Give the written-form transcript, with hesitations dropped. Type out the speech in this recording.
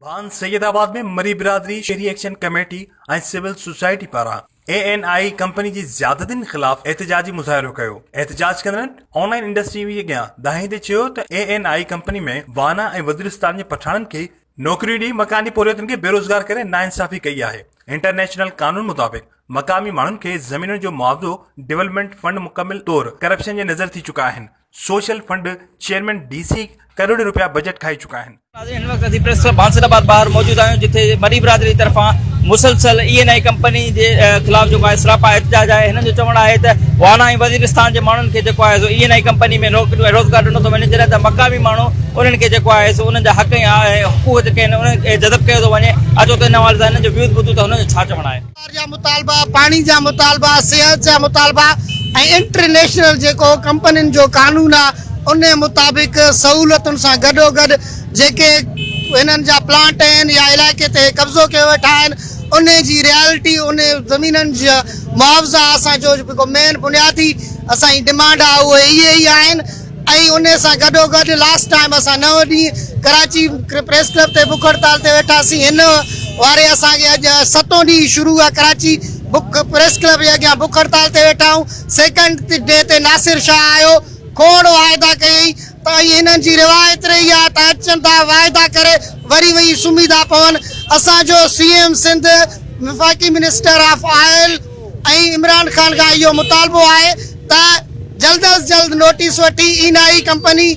भान सैयदाबाद में मरी बिरादरी शहरी एक्शन कमेटी ऐं सिविल सोसाइटी पारां ANI कंपनी जी ज़्यादतियुनि ख़िलाफ़ एहतजाजी मुज़ाहिरो कयो। एहतजाज कंदड़नि ऑनलाइन इंडस्ट्री अॻियां दाहिं ते चयो त ANI कंपनी में वाना ऐं वज़ीरिस्तान जे पठाणनि खे नौकरी ॾेई मकानी पोरियतुनि खे बेरोज़गार करे नाइंसाफ़ी कई आहे। इंटरनेशनल कानून मुताबिक़ मक़ामी माण्हुनि खे ज़मीनुनि जो मुआवज़ो डेवलपमेंट फंड मुकमिल तौर करप्शन जे नज़र थी चुका आहिनि। Social fund chairman DC crore रुपया बजट खाई चुका आहिनि। इन वक्त असीं प्रेस क्लब भांसराबाद ॿाहिरि मौजूद आहियूं, जिथे मरी बिरादरी तरफ़ां मुसलसल ENI कंपनी जे ख़िलाफ़ जेको आहे सरापा एहतजाज आहे। हिननि जो चवणु आहे त वाना ऐं वज़ीरिस्तान जे माण्हुनि खे जेको आहे सो ENI कंपनी में नौकरियूं ऐं रोज़गार ॾिनो थो वञे, जॾहिं त मक़ामी माण्हू उन्हनि खे जेको आहे सो उन्हनि जा हक़ ऐं हुकूक जेके आहिनि उन्हनि खे जज़ब कयो थो वञे। अचो त हिन हवाले सां हिननि जो व्यूज़ ॿुधूं त हुननि जो छा चवणु आहे। जा मुतालबा, पाणी जा मुतालबा, सिहत जा मुतालबा ऐं इंटरनेशनल जेको कंपनियुनि जो कानून आहे उन मुताबिक़ सहूलियतुनि सां गॾोगॾु जेके हिननि जा प्लांट आहिनि या इलाइक़े ते कब्ज़ो कयो वेठा आहिनि उन जी रियलिटी, उन ज़मीननि जा मुआवज़ा असांजो जेको मेन बुनियादी असांजी डिमांड आहे उहे इहे ई आहिनि। ऐं उन सां गॾोगॾु लास्ट टाइम असां 9 ॾींहं कराची प्रेस क्लब ते बुख हड़ताल ते वेठासीं। हिन वारे असांखे अॼु 7 ॾींहुं शुरू आहे कराची बुक प्रेस क्लब जे अॻियां बुख हड़ताल ते वेठा आहियूं। सेकेंड डे ते नासिर शाह आयो, खोड़ वाइदा कयई त हिननि जी रिवायत रही आहे त अचनि था वाइदा करे वरी वही सुम्ही था पवनि। असांजो CM सिंध वफ़ाक़ी मिनिस्टर ऑफ ऑयल ऐं इमरान खान खां इहो मुतालबो आहे त जल्द अज़ जल्द नोटिस वठी ENI कंपनी